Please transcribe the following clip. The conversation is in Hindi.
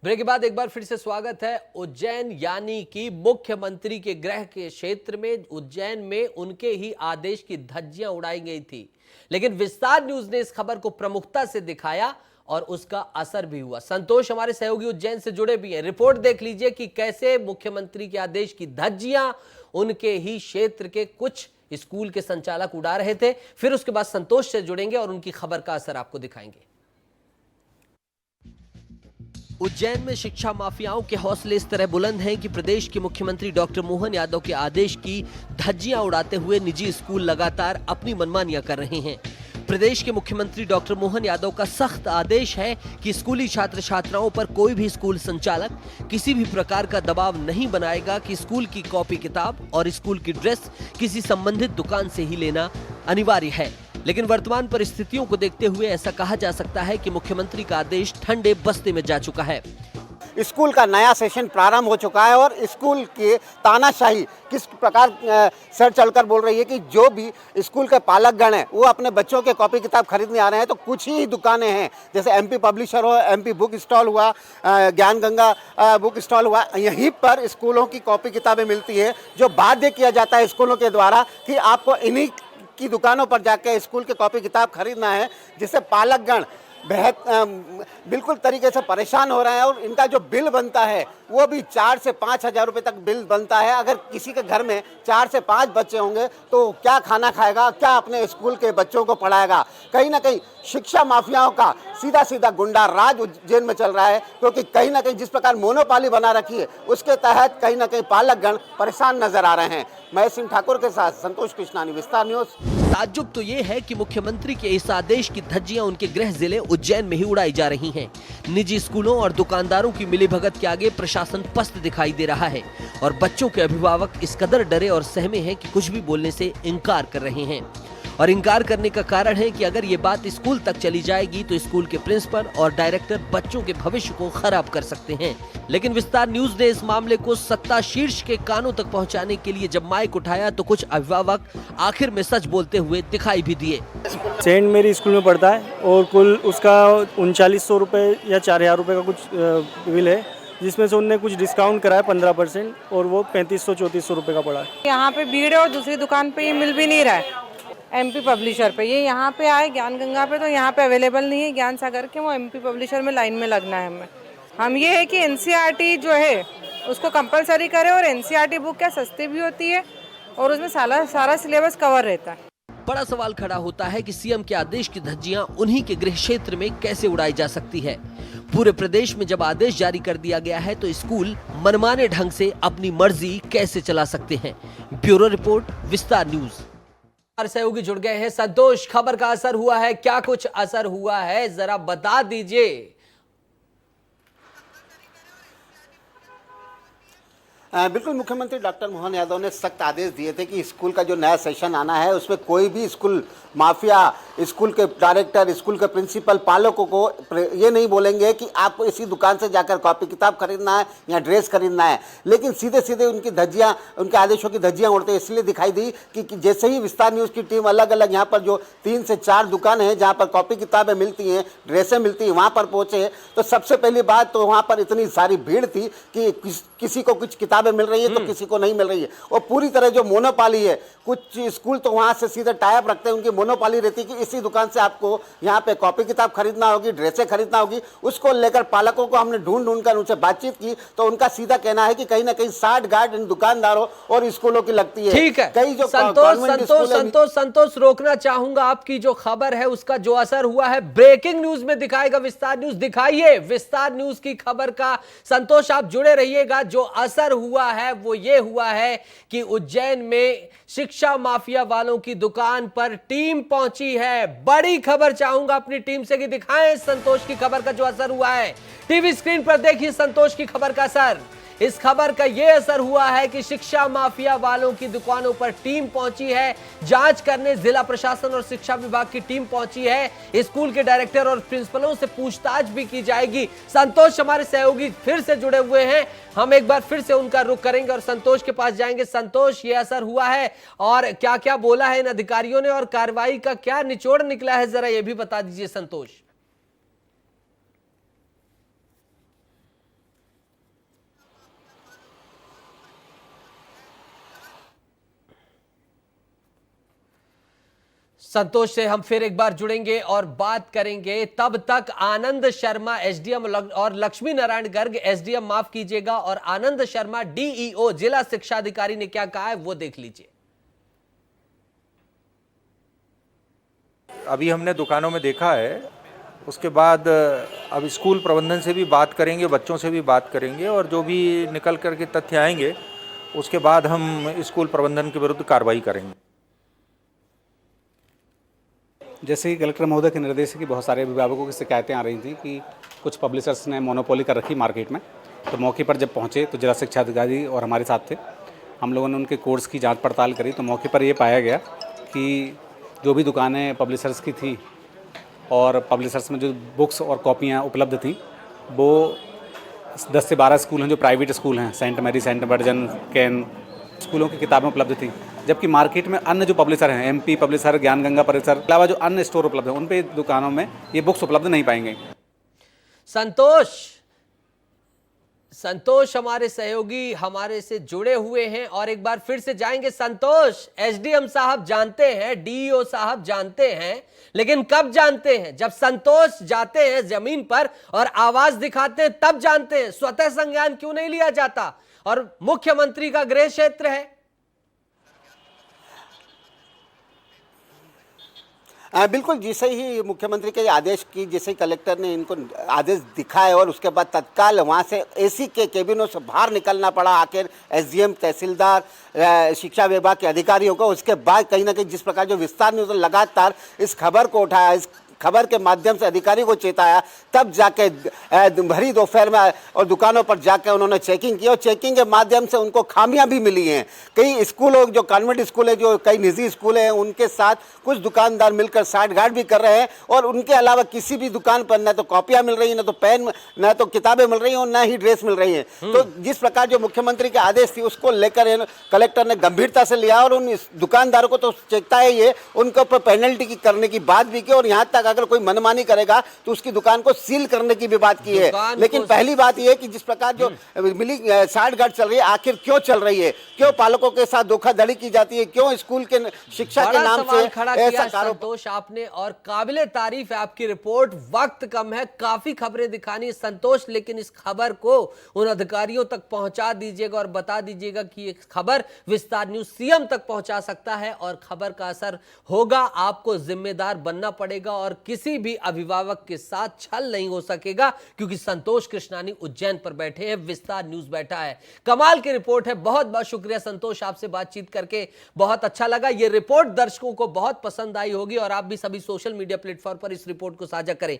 ब्रेक के बाद एक बार फिर से स्वागत है। उज्जैन यानी कि मुख्यमंत्री के गृह के क्षेत्र में उज्जैन में उनके ही आदेश की धज्जियां उड़ाई गई थी, लेकिन विस्तार न्यूज ने इस खबर को प्रमुखता से दिखाया और उसका असर भी हुआ। संतोष हमारे सहयोगी उज्जैन से जुड़े भी हैं। रिपोर्ट देख लीजिए कि कैसे मुख्यमंत्री के आदेश की धज्जियां उनके ही क्षेत्र के कुछ स्कूल के संचालक उड़ा रहे थे। फिर उसके बाद संतोष से जुड़ेंगे और उनकी खबर का असर आपको दिखाएंगे। उज्जैन में शिक्षा माफियाओं के हौसले इस तरह बुलंद हैं कि प्रदेश के मुख्यमंत्री डॉक्टर मोहन यादव के आदेश की धज्जियां उड़ाते हुए निजी स्कूल लगातार अपनी मनमानियां कर रहे हैं। प्रदेश के मुख्यमंत्री डॉक्टर मोहन यादव का सख्त आदेश है कि स्कूली छात्र छात्राओं पर कोई भी स्कूल संचालक किसी भी प्रकार का दबाव नहीं बनाएगा कि स्कूल की कॉपी किताब और स्कूल की ड्रेस किसी संबंधित दुकान से ही लेना अनिवार्य है। लेकिन वर्तमान परिस्थितियों को देखते हुए ऐसा कहा जा सकता है कि मुख्यमंत्री का आदेश ठंडे बस्ते में जा चुका है। स्कूल का नया सेशन प्रारंभ हो चुका है और स्कूल की तानाशाही किस प्रकार सर चलकर बोल रही है कि जो भी स्कूल के पालकगण हैं वो अपने बच्चों के कॉपी किताब खरीदने आ रहे हैं, तो कुछ ही दुकानें हैं, जैसे एमपी पब्लिशर हो, एमपी बुक स्टॉल हुआ, ज्ञान गंगा बुक स्टॉल हुआ, यहीं पर स्कूलों की कॉपी किताबें मिलती है, जो बाध्य किया जाता है स्कूलों के द्वारा कि आपको इन्हीं की दुकानों पर जाकर स्कूल के कॉपी किताब खरीदना है, जिससे पालकगण बिल्कुल तरीके से परेशान हो रहे हैं। और इनका जो बिल बनता है वो भी 4 से 5 हज़ार रुपये तक बिल बनता है। अगर किसी के घर में 4 से 5 बच्चे होंगे तो क्या खाना खाएगा, क्या अपने स्कूल के बच्चों को पढ़ाएगा। कहीं ना कहीं शिक्षा माफियाओं का सीधा सीधा गुंडा राज उज्जैन में चल रहा है, क्योंकि कहीं ना कहीं जिस प्रकार मोनोपाली बना रखी है उसके तहत कहीं ना कहीं पालकगण परेशान नजर आ रहे हैं। महेश सिंह ठाकुर के साथ संतोष कृष्णानी, विस्तार न्यूज। ताज्जुब तो ये है कि मुख्यमंत्री के इस आदेश की धज्जियां उनके गृह जिले उज्जैन में ही उड़ाई जा रही हैं। निजी स्कूलों और दुकानदारों की मिलीभगत के आगे प्रशासन पस्त दिखाई दे रहा है और बच्चों के अभिभावक इस कदर डरे और सहमे हैं कि कुछ भी बोलने से इनकार कर रहे हैं। और इनकार करने का कारण है कि अगर ये बात स्कूल तक चली जाएगी तो स्कूल के प्रिंसिपल और डायरेक्टर बच्चों के भविष्य को खराब कर सकते हैं। लेकिन विस्तार न्यूज ने इस मामले को सत्ता शीर्ष के कानों तक पहुंचाने के लिए जब माइक उठाया तो कुछ अभिभावक आखिर में सच बोलते हुए दिखाई भी दिए। सेंट मेरी स्कूल में पढ़ता है और कुल उसका 3900 रुपये या 4000 रुपये का कुछ बिल है, जिसमें से उनने कुछ डिस्काउंट कराया 15% और वो 3500-3400 रुपये का पड़ा है। यहाँ पे भीड़ है और दूसरी दुकान पे ये मिल भी नहीं रहा है। एमपी पब्लिशर पे ये यहाँ पे आए ज्ञान गंगा पे, तो यहाँ पे अवेलेबल नहीं है। ज्ञान सागर के वो एमपी पब्लिशर में लाइन में लगना है हमें। हम ये है कि एनसीईआरटी जो है उसको कंपलसरी करे, और एनसीईआरटी बुक क्या सस्ती भी होती है और उसमें सारा सिलेबस कवर रहता है। बड़ा सवाल खड़ा होता है कि सीएम के आदेश की धज्जियां उन्हीं के गृह क्षेत्र में कैसे उड़ाई जा सकती है। पूरे प्रदेश में जब आदेश जारी कर दिया गया है तो स्कूल मनमाने ढंग से अपनी मर्जी कैसे चला सकते हैं। ब्यूरो रिपोर्ट, विस्तार न्यूज। हमारे सहयोगी जुड़ गए हैं। संतोष, खबर का असर हुआ है, क्या कुछ असर हुआ है जरा बता दीजिए। बिल्कुल, मुख्यमंत्री डॉक्टर मोहन यादव ने सख्त आदेश दिए थे कि स्कूल का जो नया सेशन आना है उसमें कोई भी स्कूल माफिया, स्कूल के डायरेक्टर, स्कूल के प्रिंसिपल, पालकों को ये नहीं बोलेंगे कि आपको इसी दुकान से जाकर कॉपी किताब खरीदना है या ड्रेस खरीदना है। लेकिन सीधे सीधे उनकी धज्जियां, उनके आदेशों की धज्जियां उड़ते इसलिए दिखाई दी कि जैसे ही विस्तार न्यूज़ की टीम अलग अलग यहाँ पर जो 3 से 4 दुकानें हैं जहाँ पर कॉपी किताबें मिलती हैं, ड्रेसें मिलती हैं, वहाँ पर पहुँचे तो सबसे पहली बात तो वहाँ पर इतनी सारी भीड़ थी कि किसी को कुछ किताबें मिल रही है तो किसी को नहीं मिल रही है। और पूरी तरह जो मोनोपाली है, कुछ स्कूल तो वहाँ से सीधे टाइप रखते हैं, उनकी मोनोपाली रहती है कि इसी दुकान से आपको यहाँ पे कॉपी किताब खरीदना होगी, ड्रेसें खरीदना होगी। उसको लेकर पालकों को हमने ढूंढ कर उनसे बातचीत की तो उनका सीधा कहना है कि कहीं ना कहीं 60 गार्ड इन दुकानदारों और स्कूलों की लगती है। ठीक है, कई जो संतोष रोकना चाहूंगा, आपकी जो खबर है उसका जो असर हुआ है ब्रेकिंग न्यूज में दिखाएगा विस्तार न्यूज। दिखाइए विस्तार न्यूज की खबर का। संतोष, आप जुड़े रहिएगा। जो असर हुआ है वो ये हुआ है कि उज्जैन में शिक्षा माफिया वालों की दुकान पर टीम पहुंची है। बड़ी खबर चाहूंगा अपनी टीम से कि दिखाएं संतोष की खबर का जो असर हुआ है। टीवी स्क्रीन पर देखिए संतोष की खबर का असर। इस खबर का यह असर हुआ है कि शिक्षा माफिया वालों की दुकानों पर टीम पहुंची है। जांच करने जिला प्रशासन और शिक्षा विभाग की टीम पहुंची है। स्कूल के डायरेक्टर और प्रिंसिपलों से पूछताछ भी की जाएगी। संतोष हमारे सहयोगी फिर से जुड़े हुए हैं, हम एक बार फिर से उनका रुख करेंगे और संतोष के पास जाएंगे। संतोष, ये असर हुआ है और क्या क्या बोला है इन अधिकारियों ने और कार्रवाई का क्या निचोड़ निकला है, जरा ये भी बता दीजिए संतोष। संतोष से हम फिर एक बार जुड़ेंगे और बात करेंगे। तब तक आनंद शर्मा एसडीएम और लक्ष्मी नारायण गर्ग एसडीएम, माफ कीजिएगा, और आनंद शर्मा डीईओ जिला शिक्षा अधिकारी ने क्या कहा है वो देख लीजिए। अभी हमने दुकानों में देखा है, उसके बाद अब स्कूल प्रबंधन से भी बात करेंगे, बच्चों से भी बात करेंगे और जो भी निकल करके तथ्य आएंगे उसके बाद हम स्कूल प्रबंधन के विरुद्ध कार्रवाई करेंगे। जैसे कि कलेक्टर महोदय के निर्देश है कि बहुत सारे अभिभावकों की शिकायतें आ रही थी कि कुछ पब्लिशर्स ने मोनोपोली कर रखी मार्केट में, तो मौके पर जब पहुंचे तो जिला शिक्षा अधिकारी और हमारे साथ थे, हम लोगों ने उनके कोर्स की जांच पड़ताल करी तो मौके पर ये पाया गया कि जो भी दुकानें पब्लिशर्स की थी और पब्लिशर्स में जो बुक्स और कॉपियाँ उपलब्ध थी वो 10 से 12 स्कूल हैं जो प्राइवेट स्कूल हैं, सेंट मैरी, सेंट वर्जन, कैन स्कूलों की किताबें उपलब्ध थी, जबकि मार्केट में अन्य जो पब्लिशर हैं, एमपी पब्लिशर, ज्ञान गंगा पब्लिशर के अलावा जो अन्य स्टोर उपलब्ध हैं उन पे दुकानों में ये बुक्स उपलब्ध नहीं पाएंगे। संतोष हमारे सहयोगी हमारे से जुड़े हुए हैं और एक बार फिर से जाएंगे। संतोष, एसडीएम साहब जानते हैं, डीईओ साहब जानते हैं, लेकिन कब जानते हैं? जब संतोष जाते हैं जमीन पर और आवाज दिखाते हैं तब जानते हैं। स्वतः संज्ञान क्यों नहीं लिया जाता? और मुख्यमंत्री का गृह क्षेत्र है। बिल्कुल, जैसे ही मुख्यमंत्री के आदेश की जैसे ही कलेक्टर ने इनको आदेश दिखाया और उसके बाद तत्काल वहाँ से एसी के केबिनों से बाहर निकलना पड़ा आखिर एसडीएम, तहसीलदार, शिक्षा विभाग के अधिकारियों को। उसके बाद कहीं ना कहीं जिस प्रकार जो विस्तार न्यूज़ लगातार इस खबर को उठाया, इस खबर के माध्यम से अधिकारी को चेताया, तब जाके भरी दोपहर में और दुकानों पर जाकर उन्होंने चेकिंग की और चेकिंग के माध्यम से उनको खामियां भी मिली हैं। कई स्कूलों, जो कॉन्वेंट स्कूल है, जो कई निजी स्कूल हैं, उनके साथ कुछ दुकानदार मिलकर साठगांठ भी कर रहे हैं और उनके अलावा किसी भी दुकान पर न तो कॉपियां मिल रही हैं, न तो पेन, न तो किताबें मिल रही हैं और न ही ड्रेस मिल रही हैं। तो जिस प्रकार जो मुख्यमंत्री के आदेश थी उसको लेकर कलेक्टर ने गंभीरता से लिया और उन दुकानदारों को तो चेकता है, ये उनके ऊपर पेनल्टी करने की बात भी की और यहाँ तक अगर कोई मनमानी करेगा तो उसकी दुकान को सील करने की भी बात की है। लेकिन पहली बात यह कि जिस प्रकार जो मिली साठगांठ चल रही है, आखिर क्यों चल रही है? क्यों पालकों के साथ धोखाधड़ी की जाती है? क्यों स्कूल के शिक्षा के नाम से ऐसा संतोष आपने, और काबिले तारीफ है आपकी रिपोर्ट। वक्त कम है, काफी खबरें दिखानी है संतोष, लेकिन इस खबर को उन अधिकारियों तक पहुंचा दीजिएगा और बता दीजिएगा कि ये खबर विस्तार न्यूज सीएम तक पहुंचा सकता है और खबर का असर होगा। आपको जिम्मेदार बनना पड़ेगा और किसी भी अभिभावक के साथ छल नहीं हो सकेगा, क्योंकि संतोष कृष्णानी उज्जैन पर बैठे हैं, विस्तार न्यूज बैठा है। कमाल की रिपोर्ट है। बहुत बहुत शुक्रिया संतोष, आपसे बातचीत करके बहुत अच्छा लगा। यह रिपोर्ट दर्शकों को बहुत पसंद आई होगी और आप भी सभी सोशल मीडिया प्लेटफॉर्म पर इस रिपोर्ट को साझा करें।